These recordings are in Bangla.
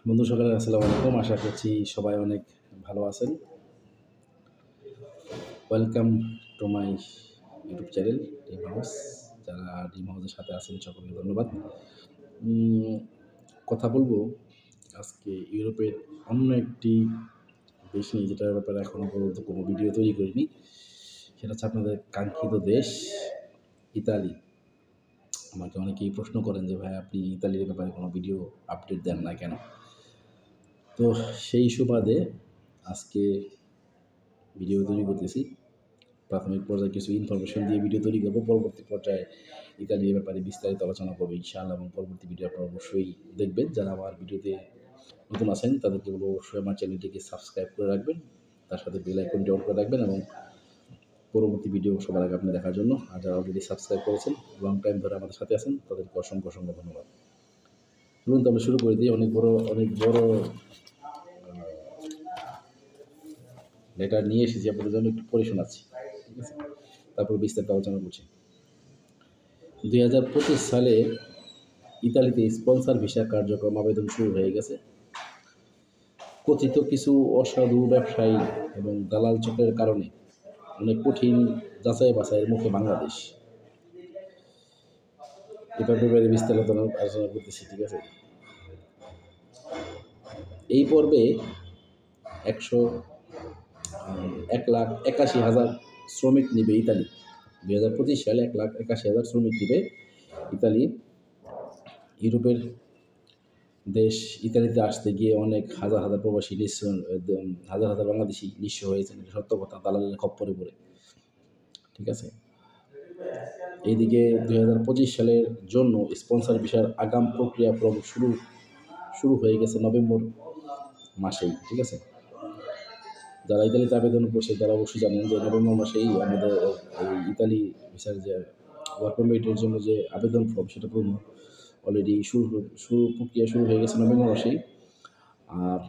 বন্ধু সকালে আসসালামু আলাইকুম। আশা করছি সবাই অনেক ভালো আছেন। Welcome to my YouTube channel dream house. যারা ড্রিম হাউসের সাথে আছেন সকলকে ধন্যবাদ। কথা বলবো আজকে ইউরোপের অন্য একটি দেশ নিয়ে, যেটার ব্যাপারে এখনও পর্যন্ত কোনো ভিডিও তৈরি করিনি। সেটা হচ্ছে আপনাদের কাঙ্ক্ষিত দেশ ইতালি। আমাকে অনেকেই প্রশ্ন করেন যে ভাই, আপনি ইতালির ব্যাপারে কোনো ভিডিও আপডেট দেন না কেন? তো সেই সুবাদে আজকে ভিডিও তৈরি করতেছি। প্রাথমিক পর্যায়ে কিছু ইনফরমেশন দিয়ে ভিডিও তৈরি করবো। পরবর্তী পর্যায়ে ইতালির ব্যাপারে বিস্তারিত আলোচনা করবো ইনশাআল্লাহ, এবং পরবর্তী ভিডিও আপনারা অবশ্যই দেখবেন। যারা আমার ভিডিওতে নতুন আছেন তাদেরকে বলবো অবশ্যই আমার চ্যানেলটিকে সাবস্ক্রাইব করে রাখবেন, তার সাথে বেল আইকনটি অন করে রাখবেন, এবং পরবর্তী ভিডিও সবার আগে আপনি দেখার জন্য। আর যারা অলরেডি সাবস্ক্রাইব করেছেন, লং টাইম ধরে আমাদের সাথে আছেন, তাদেরকে অসংখ্য অসংখ্য ধন্যবাদ। চলুন তো আমরা শুরু করে দিই। অনেক বড় লেটার নিয়ে এসেছি, আপনাদের জন্য একটু পড়ে শোনাচ্ছি, ঠিক আছে? তারপর বিস্তারিত আলোচনা করছি। 2025 সালে ইতালিতে স্পন্সর ভিসা কার্যক্রম আবেদন শুরু হয়ে গেছে। কথিত কিছু অসাধু ব্যবসায়ী এবং দালাল চক্রের কারণে অনেক কঠিন যাচাই বাছাইয়ের মুখে বাংলাদেশ। এটা ব্যাপারে বিস্তারিত আলোচনা করতেছি, ঠিক আছে? এই পর্বে 1,81,000 শ্রমিক নিবে ইতালি। 2025 সালে 1,81,000 শ্রমিক নিবে ইতালি। ইউরোপের দেশ ইতালিতে আসতে গিয়ে অনেক হাজার প্রবাসী হাজার বাংলাদেশি নিঃস্ব হয়েছেন। এটা সত্য কথা, দালালের খপ্পরে পড়ে, ঠিক আছে? এইদিকে 2025 সালের জন্য স্পন্সর ভিসার আগাম প্রক্রিয়া শুরু হয়ে গেছে নভেম্বর মাসেই, ঠিক আছে? যারা ইতালিতে আবেদন করছে তারা অবশ্যই জানেন যে নভেম্বর মাসেই আমাদের এই ইতালি ভিসার যে ওয়ার্ক পারমিটের জন্য যে আবেদন ফর্ম, সেটা অলরেডি প্রক্রিয়া শুরু হয়ে গেছে নভেম্বর মাসেই। আর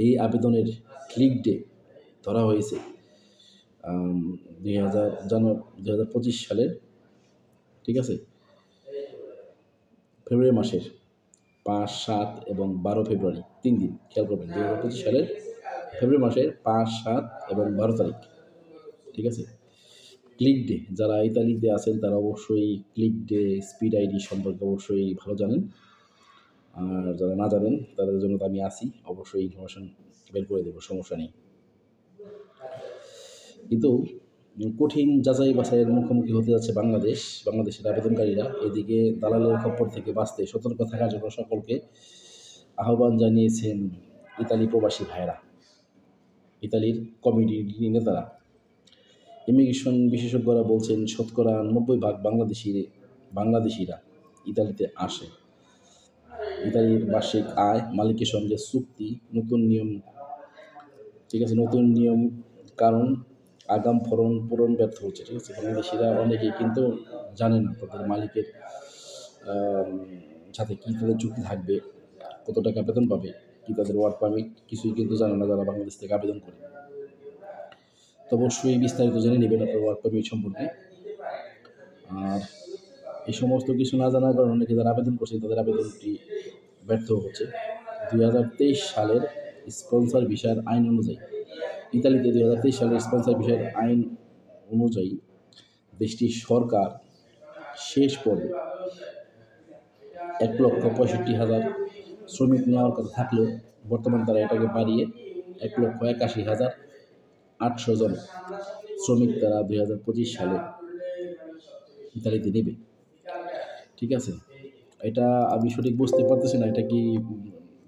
এই আবেদনের ক্লিক ডে ধরা হয়েছে 2025 সালের, ঠিক আছে, ফেব্রুয়ারি মাসের 5, 7 এবং 12 ফেব্রুয়ারি, 3 দিন। খেয়াল করবেন, 2025 সালের ফেব্রুয়ারি মাসের 5, 7 এবং 12 তারিখ, ঠিক আছে? ক্লিক ডে, যারা ইতালিতে আছেন তারা অবশ্যই ক্লিক ডে স্পিড আইডি সম্পর্কে অবশ্যই ভালো জানেন। আর যারা না জানেন তাদের জন্য তো আমি আছি, অবশ্যই ইনফরমেশন বের করে দেবো, সমস্যা নেই। কিন্তু কঠিন যাচাই বাছাইয়ের মুখোমুখি হতে যাচ্ছে বাংলাদেশের আবেদনকারীরা। এদিকে দালালের খপ্পর থেকে বাঁচতে সতর্ক থাকার জন্য সকলকে আহ্বান জানিয়েছেন ইতালি প্রবাসী ভাইয়েরা, ইতালির কমিউনিটি নেতারা। ইমিগ্রেশন বিশেষজ্ঞরা বলছেন 90% বাংলাদেশিরা ইতালিতে আসে। ইতালির বার্ষিক আয়, মালিকের সঙ্গে চুক্তি, নতুন নিয়ম, ঠিক আছে, নতুন নিয়ম কারণ আগাম পূরণ ব্যর্থ হচ্ছে, ঠিক আছে? বাংলাদেশিরা অনেকেই কিন্তু জানে না তাদের মালিকের সাথে কী তাদের চুক্তি থাকবে, কত টাকা বেতন পাবে, কী তাদের ওয়ার্ক পারমিট, কিছুই কিন্তু জানে না যারা বাংলাদেশ থেকে আবেদন করে। তো অবশ্যই বিস্তারিত জেনে নেবেন আপনার ওয়ার্ক পারমিট সম্পর্কে। আর এই সমস্ত কিছু না জানার কারণে অনেকে যারা আবেদন করছে তাদের আবেদনটি ব্যর্থ হচ্ছে। 2023 সালের স্পন্সর ভিসার আইন অনুযায়ী ইতালিতে 2023 সালের স্পন্সর ভিসার আইন অনুযায়ী দেশটির সরকার শেষ পর্বে 1,65,000 শ্রমিক নেওয়ার কথা থাকলেও বর্তমান তারা এটাকে বাড়িয়ে 1,81,800 জন শ্রমিক তারা 2025 সালে ইতালিতে নেবে, ঠিক আছে? এটা আমি সঠিক বুঝতে পারতেছি না এটা কি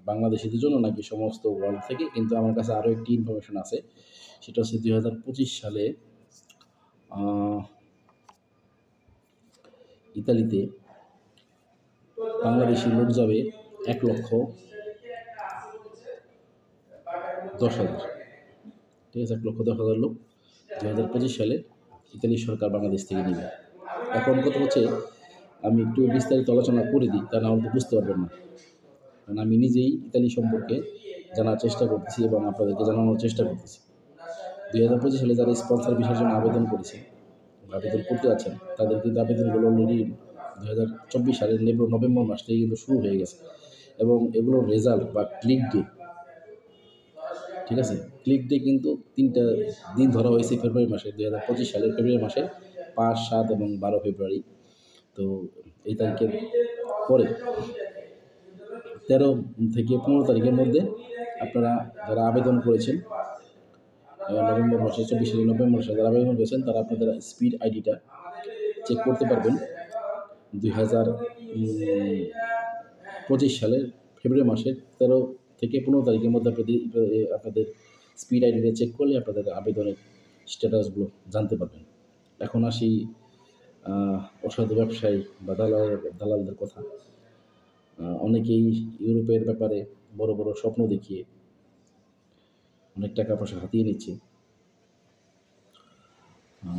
বাংলাদেশিদের জন্য নাকি সমস্ত ওয়ার্ল্ড থেকে। কিন্তু আমার কাছে আরও একটি ইনফরমেশন আছে, সেটা হচ্ছে 2025 সালে ইতালিতে বাংলাদেশি লোক যাবে 1,10,000, ঠিক আছে? 1,10,000 লোক 2025 সালে ইতালি সরকার বাংলাদেশ থেকে নেবে। এখন কথা হচ্ছে, আমি একটু বিস্তারিত আলোচনা করে দিই, তা না হলে তো বুঝতে পারবেন না। কারণ আমি নিজেই ইতালি সম্পর্কে জানার চেষ্টা করতেছি এবং আপনাদেরকে জানানোর চেষ্টা করতেছি। 2025 সালে যারা স্পন্সর ভিসার জন্য আবেদন করতে আছেন, তাদের কিন্তু আবেদনগুলো অলরেডি 2024 সালের নভেম্বর মাস থেকে কিন্তু শুরু হয়ে গেছে, এবং এগুলোর রেজাল্ট বা ক্লিক ডে, ঠিক আছে, ক্লিক ডে কিন্তু 3টা দিন ধরা হয়েছে ফেব্রুয়ারি মাসে, 2025 সালের ফেব্রুয়ারি মাসের 5, 7 এবং 12 ফেব্রুয়ারি। তো এই তারিখের পরে 13 থেকে 15 তারিখের মধ্যে আপনারা যারা আবেদন করেছেন নভেম্বর মাসে, 24 নভেম্বর মাসে যারা আবেদন করেছেন তারা আপনাদের স্পিড আইডিটা চেক করতে পারবেন 2025 সালের ফেব্রুয়ারি মাসের 13 থেকে 15 তারিখের মধ্যে আপনাদের স্পিড আইডিটা চেক করলে আপনাদের আবেদনের স্ট্যাটাসগুলো জানতে পারবেন। এখন আসি অসাধু ব্যবসায়ী বা দালালদের কথা। অনেকেই ইউরোপের ব্যাপারে বড় বড় স্বপ্ন দেখিয়ে অনেক টাকা পয়সা হাতিয়ে নিচ্ছে।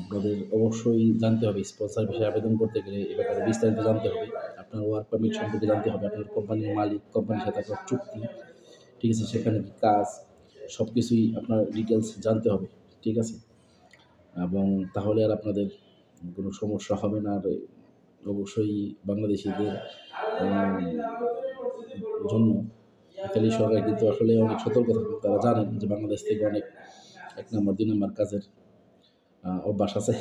আপনাদের অবশ্যই জানতে হবে, স্পন্সর বিষয়ে আবেদন করতে গেলে এ ব্যাপারে বিস্তারিত জানতে হবে। আপনার ওয়ার্ক পারমিট সম্পর্কে জানতে হবে, আপনার কোম্পানির মালিক, কোম্পানির সাথে আপনার চুক্তি, ঠিক আছে, সেখানে কি কাজ, সব কিছুই আপনার ডিটেলস জানতে হবে, ঠিক আছে। এবং তাহলে আর আপনাদের কোনো সমস্যা হবে না। আর অবশ্যই বাংলাদেশিদের জন্য ইতালি সরকার কিন্তু আসলে অনেক সতর্ক থাকে। তারা জানেন যে বাংলাদেশ থেকে অনেক 1 নম্বর 2 নম্বর কাজের অভ্যাস আছে,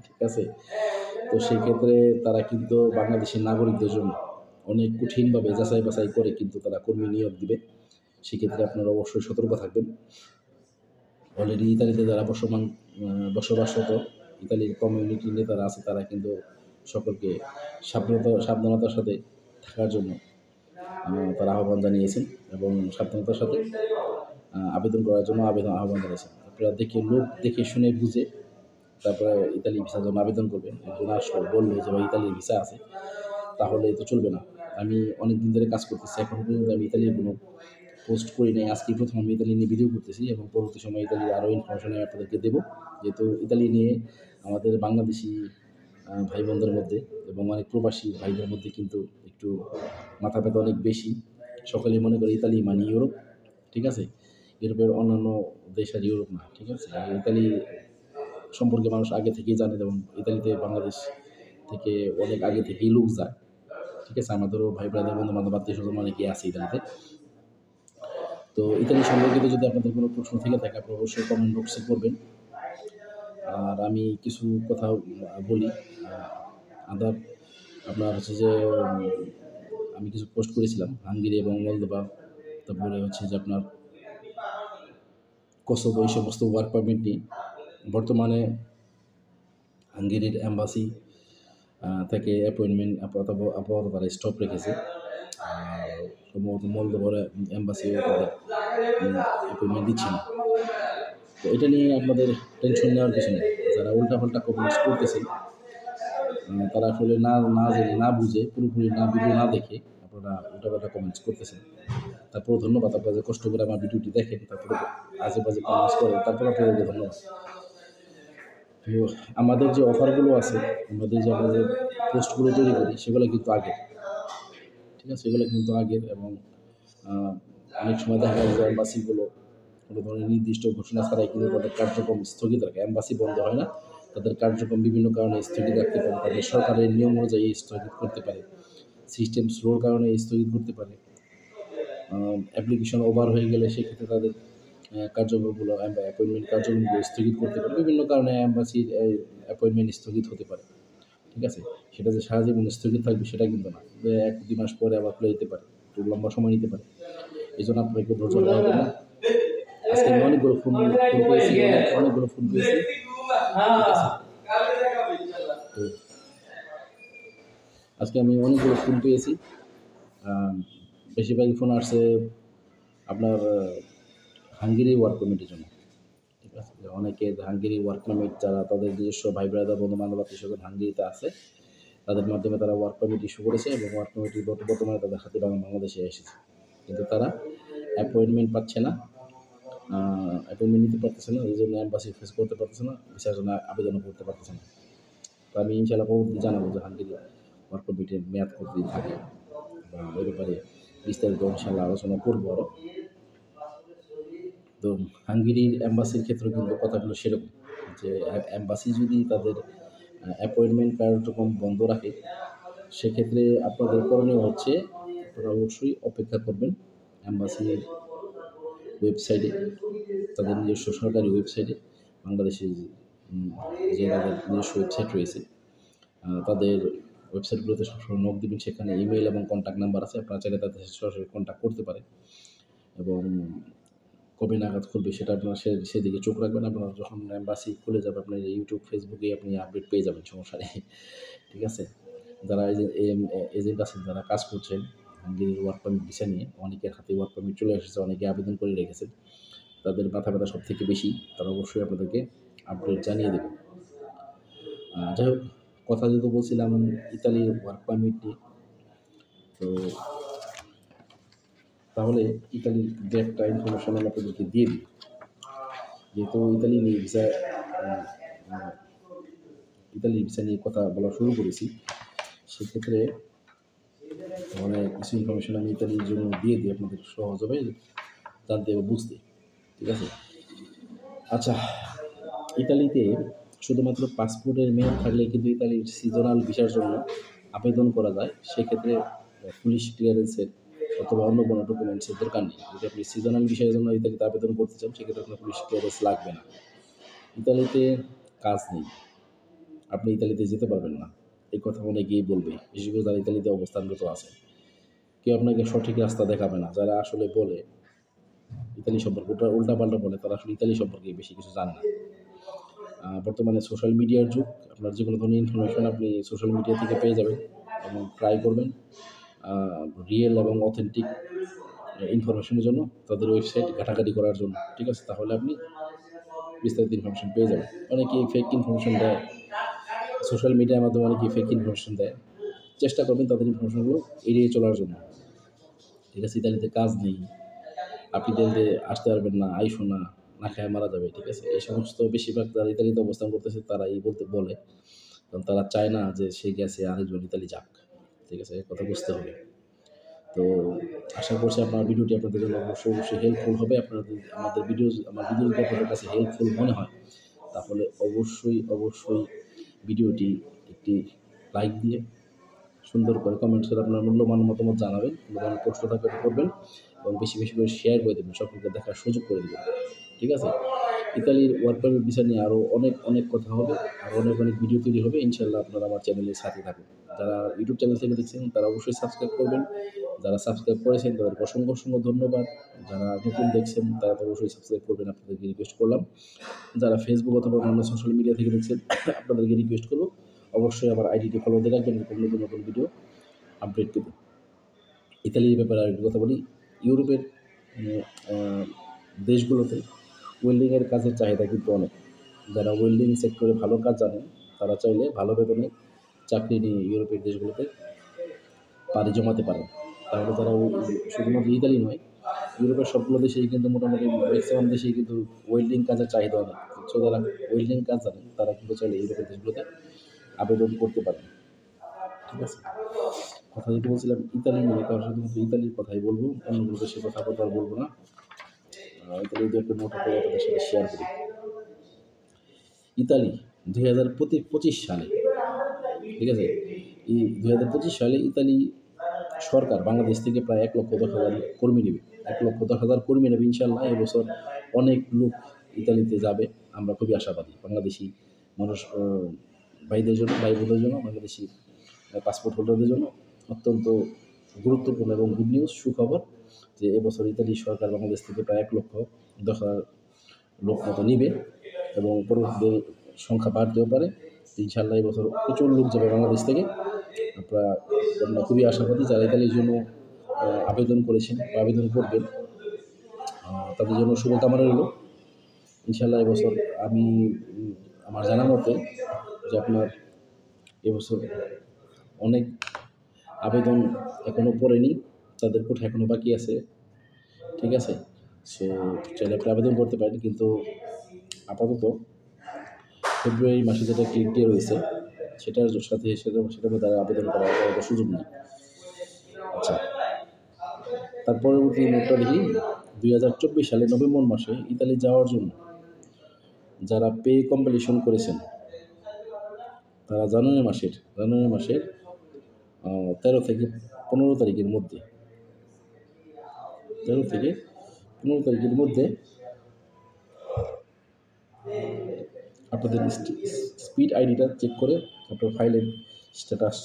ঠিক আছে। তো সেই ক্ষেত্রে তারা কিন্তু বাংলাদেশের নাগরিকদের জন্য অনেক কঠিনভাবে যাচাই বাছাই করে কিন্তু তারা কর্মী নিয়োগ দিবে। সেক্ষেত্রে আপনারা অবশ্যই সতর্ক থাকবেন। অলরেডি ইতালিতে যারা বসবাসরত ইতালির কমিউনিটি নেতারা আছে তারা কিন্তু সকলকে সাবধানতার সাথে থাকার জন্য তারা আহ্বান জানিয়েছেন এবং সাবধানতার সাথে আবেদন করার জন্য আহ্বান জানিয়েছেন। আপনারা লোক দেখে শুনে বুঝে তারপরে ইতালি ভিসার জন্য আবেদন করবেন। একজন আসলো বললো যে ভাই ইতালির ভিসা আছে, তাহলে তো চলবে না। আমি অনেক দিন ধরে কাজ করতেছি, এখন পর্যন্ত আমি ইতালির কোনো পোস্ট করি নাই। আজকেই প্রথম আমি ইতালি নিয়ে ভিডিও করতেছি এবং পরবর্তী সময় ইতালির আরও ইনফরমেশন আমি আপনাদেরকে দেবো। যেহেতু ইতালি নিয়ে আমাদের বাংলাদেশি ভাই বোনদের মধ্যে এবং অনেক প্রবাসী ভাইদের মধ্যে কিন্তু একটু মাথা ব্যথা অনেক বেশি। সকলেই মনে করে ইতালি মানে ইউরোপ, ঠিক আছে। ইউরোপের অন্যান্য দেশ আর ইউরোপ না, ঠিক আছে। ইতালি সম্পর্কে মানুষ আগে থেকেই জানে এবং ইতালিতে বাংলাদেশ থেকে অনেক আগে থেকেই লোক যায়, ঠিক আছে। আমাদেরও ভাই ব্রাদার বন্ধু বান্ধব আত্মীয় স্বজন অনেকেই আছে ইতালিতে। তো ইতালি সম্পর্কিত যদি আপনাদের কোনো প্রশ্ন থেকে থাকে আপনি অবশ্যই কমেন্ট বক্সে করবেন। আর আমি কিছু কথা বলি। আপনার হচ্ছে যে আমি কিছু পোস্ট করেছিলাম হাঙ্গেরি এবং মলদোভা, তারপরে হচ্ছে যে আপনার কোসোভো, এই সমস্ত ওয়ার্ক পারমিট নিয়ে। বর্তমানে হাঙ্গেরির অ্যাম্বাসি থেকে অ্যাপয়েন্টমেন্ট আপাতত তারা স্টপ রেখেছে। সম্ভবত মলদোভার অ্যাম্বাসিও তাদের অ্যাপয়েন্টমেন্ট দিচ্ছে না। তো এটা নিয়ে আপনাদের টেনশন নেওয়ার কিছু নেই। যারা উল্টাপাল্টা কমেন্টস করতেছেন তারা আসলে না জেনে, না বুঝে, পুরোপুরি ভিডিও না দেখে আপনারা উল্টাপাল্টা কমেন্টস করতেছেন। তারপরে ধন্যবাদ, আপনারা যে কষ্ট করে আমার ভিডিওটি দেখেন, তারপরে আজে বাজে কমেন্টস করেন, তারপরে আপনাদেরকে ধন্যবাদ। তো আমাদের যে অফারগুলো আছে, আমাদের পোস্টগুলো তৈরি করি সেগুলো কিন্তু আগের, ঠিক আছে, সেগুলো কিন্তু আগের। এবং অনেক সময় দেখা যায় যে অ্যাম্বাসিগুলো কোনো ধরনের নির্দিষ্ট ঘোষণা ছাড়াই কিন্তু তাদের কার্যক্রম স্থগিত রাখে। অ্যাম্বাসি বন্ধ হয় না, তাদের কার্যক্রম বিভিন্ন কারণে স্থগিত রাখতে পারে, তাদের সরকারের নিয়ম অনুযায়ী স্থগিত করতে পারে, সিস্টেম স্লোর কারণে স্থগিত করতে পারে, অ্যাপ্লিকেশন ওভার হয়ে গেলে সেক্ষেত্রে তাদের কার্যক্রমগুলো অ্যাপয়েন্টমেন্ট কার্যক্রমগুলো স্থগিত করতে পারে। বিভিন্ন কারণে অ্যাম্বাসির অ্যাপয়েন্টমেন্ট স্থগিত হতে পারে, ঠিক আছে। সেটা যে সারা জীবন স্থগিত থাকবে সেটা কিন্তু না, 1-2 মাস পরে আবার খুলে যেতে পারে, একটু লম্বা সময় নিতে পারে। এই জন্য আপনার একটু ধৈর্য ধরতে হবে। আজকে আমি অনেকগুলো ফোন পেয়েছি, তো আজকে আমি অনেকগুলো ফোন পেয়েছি। বেশিরভাগই ফোন আসছে আপনার হাঙ্গেরি ওয়ার্ক পারমিটের জন্য, ঠিক আছে। অনেকে হাঙ্গেরি ওয়ার্ক পারমিট, যারা তাদের নিজস্ব ভাই ব্রাদার বন্ধু বান্ধব আত্মীয় স্বজন হাঙ্গেরিতে আছে, তাদের মাধ্যমে তারা ওয়ার্ক পারমিট ইস্যু করেছে এবং ওয়ার্ক পারমিট বর্তমানে তাদের হাতে বাংলাদেশে এসেছে, কিন্তু তারা অ্যাপয়েন্টমেন্ট পাচ্ছে না, অ্যাপয়েন্টমেন্ট নিতে পারতেছে না, এই জন্য অ্যাম্বাসি ফেস করতে পারতেছে না, ভিসার জন্য আবেদনও করতে পারতেছে না। তো আমি ইনশাআল্লাহ পরবর্তী জানাবো যে হাঙ্গেরি ওয়ার্ক পারমিটের মেয়াদ কতদিন থাকে বা ওই ব্যাপারে বিস্তারিত ইনশাআল্লাহ আলোচনা করবো আরও। তো হাঙ্গেরির অ্যাম্বাসির ক্ষেত্রে কিন্তু কথাগুলো সেরকম যে অ্যাম্বাসি যদি তাদের অ্যাপয়েন্টমেন্ট কার্যক্রম বন্ধ রাখে, সেক্ষেত্রে আপনাদের করণীয় হচ্ছে আপনারা অবশ্যই অপেক্ষা করবেন অ্যাম্বাসির ওয়েবসাইটে, তাদের নিজস্ব সরকারি ওয়েবসাইটে, বাংলাদেশের যে তাদের নিজস্ব ওয়েবসাইট রয়েছে, তাদের ওয়েবসাইটগুলোতে সবসময় নক দিবেন। সেখানে ইমেইল এবং কন্ট্যাক্ট নাম্বার আছে, আপনারা চাইলে তাদের সাথে সরাসরি কন্ট্যাক্ট করতে পারেন। এবং কবে নাগাদ খুলবে সেটা আপনারা সেদিকে চোখ রাখবেন। আপনারা যখন অ্যাম্বাসি খুলে যাবে আপনার ইউটিউব, ফেসবুকে আপনি আপডেট পেয়ে যাবেন, সমস্যা নেই। ঠিক আছে? যারা এজেন্ট আছেন, যারা কাজ করছেন হাঙ্গেরির ওয়ার্ক পারমিট ভিসা নিয়ে, অনেকের হাতে ওয়ার্ক পারমিট চলে এসেছে, অনেকে আবেদন করে রেখেছেন, তাদের মাথা ব্যথা সব থেকে বেশি, তারা অবশ্যই আপনাদেরকে আপডেট জানিয়ে দেবে। যাই হোক, কথা যেহেতু বলছিলাম ইতালির ওয়ার্ক পারমিট নিয়ে, তো তাহলে ইতালির দু একটা ইনফরমেশন আমি আপনাদেরকে দিয়ে দিই। যেহেতু ইতালির ভিসা নিয়ে কথা বলা শুরু করেছি, সেক্ষেত্রে মানে কিছু ইনফরমেশন আমি ইতালির জন্য দিয়ে দিই, আপনাদের সহজ হবে জানতে এবং বুঝতে। ঠিক আছে? আচ্ছা, ইতালিতে শুধুমাত্র পাসপোর্টের মেয়াদ থাকলে কিন্তু ইতালির সিজনাল ভিসার জন্য আবেদন করা যায়। সেক্ষেত্রে পুলিশ ক্লিয়ারেন্সের অথবা অন্য কোনো ডকুমেন্টসের দরকার নেই। যদি আপনি সিজনাল ভিসার জন্য ইতালিতে আবেদন করতে চান, সেক্ষেত্রে আপনার পুলিশ ক্লিয়ারেন্স লাগবে না। ইতালিতে কাজ নেই, আপনি ইতালিতে যেতে পারবেন না, এই কথা অনেকেই বলবে, বিশেষ করে যারা ইতালিতে অবস্থানরত আছে। কেউ আপনাকে সঠিক রাস্তা দেখাবে না। যারা আসলে বলে ইতালি সম্পর্কে, ওটা উল্টাপাল্টা বলে, তারা আসলে ইতালি সম্পর্কে বেশি কিছু জানে না। বর্তমানে সোশ্যাল মিডিয়ার যুগ, আপনার যে কোনো ধরনের ইনফরমেশন আপনি সোশ্যাল মিডিয়া থেকে পেয়ে যাবেন, এবং ট্রাই করবেন রিয়েল এবং অথেন্টিক ইনফরমেশনের জন্য তাদের ওয়েবসাইট ঘাটাঘাটি করার জন্য। ঠিক আছে? তাহলে আপনি বিস্তারিত ইনফরমেশন পেয়ে যাবেন। অনেকেই ফেক ইনফরমেশন দেয়, সোশ্যাল মিডিয়ার মাধ্যমে অনেকেই ফেক ইনফরমেশন দেয়। চেষ্টা করবেন তাদের ইনফরমেশনগুলো এড়িয়ে চলার জন্য। ঠিক আছে? ইতালিতে কাজ নেই, আপনি ইতালিতে আসতে পারবেন না, আইসো না, না খায় মারা যাবে। ঠিক আছে? এই সমস্ত বেশিরভাগ যারা ইতালিতে অবস্থান করতেছে তারা এই বলে, কারণ তারা চায় না যে সে গেছে আরেকজন ইতালি যাক। ঠিক আছে? কথা বুঝতে হবে। তো আশা করছি আপনার ভিডিওটি আপনাদের জন্য অবশ্যই হেল্পফুল হবে। আমার ভিডিও যদি আপনাদের কাছে হেল্পফুল মনে হয়, তাহলে অবশ্যই ভিডিওটি একটি লাইক দিয়ে সুন্দর করে কমেন্টস করে আপনার মূল্যবান মতামত জানাবেন, কোনো ধরনের প্রশ্ন থাকলে করবেন, এবং বেশি করে শেয়ার করে দেবেন, সকলকে দেখার সুযোগ করে দেবেন। ঠিক আছে? ইতালির ওয়ার্ক পারমিট ভিসা নিয়ে আরও অনেক কথা হবে, আর অনেক ভিডিও তৈরি হবে। ইনশাল্লাহ আপনারা আমার চ্যানেলের সাথে থাকুন। যারা ইউটিউব চ্যানেল থেকে দেখছেন তারা অবশ্যই সাবস্ক্রাইব করবেন, যারা সাবস্ক্রাইব করেছেন তাদেরকে অসংখ্য ধন্যবাদ, যারা নতুন দেখছেন তারা তো অবশ্যই সাবস্ক্রাইব করবেন, আপনাদেরকে রিকোয়েস্ট করলাম। যারা ফেসবুক অথবা অন্যান্য সোশ্যাল মিডিয়া থেকে দেখছেন আপনাদেরকে রিকোয়েস্ট করবো অবশ্যই আমার আইডিটি ফলো দিয়ে রাখবেন, নতুন ভিডিও আপডেট পেতে। ইতালির ব্যাপারে আরেকটি কথা বলি, ইউরোপের দেশগুলোতে ওয়েল্ডিংয়ের কাজের চাহিদা কিন্তু অনেক। যারা ওয়েল্ডিং সেক্টরে ভালো কাজ জানেন তারা চাইলে ভালো বেতনে চাকরি নিয়ে ইউরোপের দেশগুলোতে পাড়ি জমাতে পারেন। তাহলে তারা শুধুমাত্র ইতালি নয়, ইউরোপের সবগুলো দেশেই কিন্তু মোটামুটি ম্যাক্সিমাম দেশেই কিন্তু ওয়েল্ডিং কাজের চাহিদা অনেক। সো যারা ওয়েল্ডিং কাজ জানেন তারা কিন্তু চাইলে ইউরোপের দেশগুলোতে আবেদন করতে পারেন। ঠিক আছে? কথা যেহেতু বলছিলাম ইতালি নিয়ে, তার শুধুমাত্র ইতালির কথাই বলবো, অন্যগুলো দেশের কথা আর বলবো না। ইতালির একটা নোট করে আপনাদের সাথে শেয়ার করি। ইতালি 2025 সালে, ঠিক আছে, এই 2025 সালে ইতালি সরকার বাংলাদেশ থেকে প্রায় 1,10,000 কর্মী নেবে। 1,10,000 কর্মী নেবে ইনশাল্লাহ। এবছর অনেক লোক ইতালিতে যাবে, আমরা খুবই আশাবাদী। বাংলাদেশি মানুষ ভাই বোনদের জন্য, বাংলাদেশি পাসপোর্ট হোল্ডারদের জন্য অত্যন্ত গুরুত্বপূর্ণ এবং গুড নিউজ, সুখবর, যে এবছর ইতালি সরকার বাংলাদেশ থেকে প্রায় 1,10,000 লোক মতো নিবে, এবং পরবর্তীতে সংখ্যা বাড়তেও পারে। ইনশাল্লাহ এবছর প্রচুর লোক যাবে বাংলাদেশ থেকে। আমরা খুবই আশাবাদী। যারা ইতালির জন্য আবেদন করেছেন বা আবেদন করবেন, তাদের জন্য শুভকামনা রইল। ইনশাল্লাহ এবছর আমি আমার জানা মতে যে আপনার এবছর অনেক আবেদন এখনও পড়েনি, তাদের কোঠা এখনও বাকি আছে। ঠিক আছে? সো চাইলে আপনি আবেদন করতে পারেন, কিন্তু আপাতত ফেব্রুয়ারি মাসে যেটা ক্লিক ডে রয়েছে সেটার মধ্যে আবেদন করার সুযোগ নেই। আচ্ছা, তার পরবর্তী নোটটা দেখি। 2024 সালে নভেম্বর মাসে ইতালি যাওয়ার জন্য যারা পে কম্পিটিশন করেছেন তারা জানুয়ারি মাসের 13 থেকে 15 তারিখের মধ্যে 13 থেকে 15 তারিখের মধ্যে আপনাদের স্পিড আইডিটা চেক করে আপনার ফাইলের স্ট্যাটাস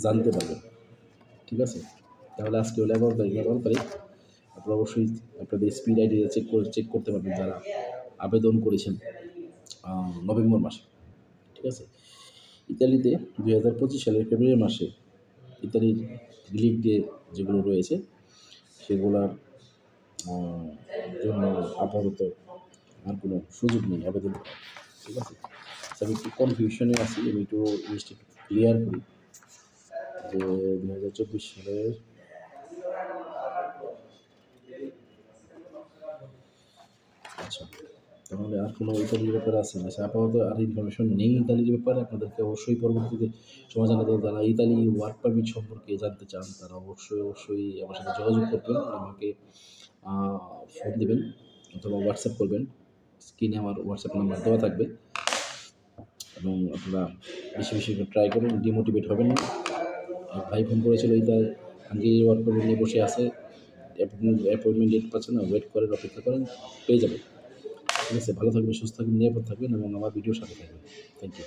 জানতে পারবেন। ঠিক আছে, তাহলে আজকে হলো 11 তারিখ। 11 তারিখ আপনারা অবশ্যই আপনাদের স্পিড আইডিটা চেক করতে পারবেন যারা আবেদন করেছেন নভেম্বর মাসে। ঠিক আছে, ইতালিতে 2025 সালের ফেব্রুয়ারি মাসে ইতালির রিলিফ ডে যেগুলো রয়েছে সেগুলোর জন্য আপাতত আর কোনো সুযোগ নেই আবেদন করার। ঠিক আছে, আমি একটু কনফিউশনে আছি, আমি একটু জিনিসটা একটু ক্লিয়ার করি যে 2024 সালের আচ্ছা, তাহলে আর কোনো ইতালির ব্যাপারে আছে না? আচ্ছা, আপাতত আর ইনফরমেশন নেই ইতালির ব্যাপারে। আপনাদেরকে অবশ্যই পরবর্তীতে সময় জানাতে হবে। যারা ইতালি ওয়ার্ক পারমিট সম্পর্কে জানতে চান তারা অবশ্যই আমার সাথে যোগাযোগ করবেন, আমাকে ফোন দেবেন অথবা হোয়াটসঅ্যাপ করবেন। স্ক্রিনে আমার হোয়াটসঅ্যাপ নাম্বার দেওয়া থাকবে এবং আপনারা বেশি করে ট্রাই করুন, ডিমোটিভেট হবেন না। এক ভাই ফোন করেছিল, ইতালি হাঙ্গেরির ওয়ার্ক পারমিট নিয়ে বসে আছে, অ্যাপয়েন্টমেন্ট ডেট পাচ্ছেন না, ওয়েট করেন, অপেক্ষা করেন, পেয়ে যাবেন। ঠিক আছে, ভালো থাকবেন, সুস্থ থাকবেন, নিরাপদ থাকবেন এবং আমার ভিডিওর সাথে থাকবেন। Thank you.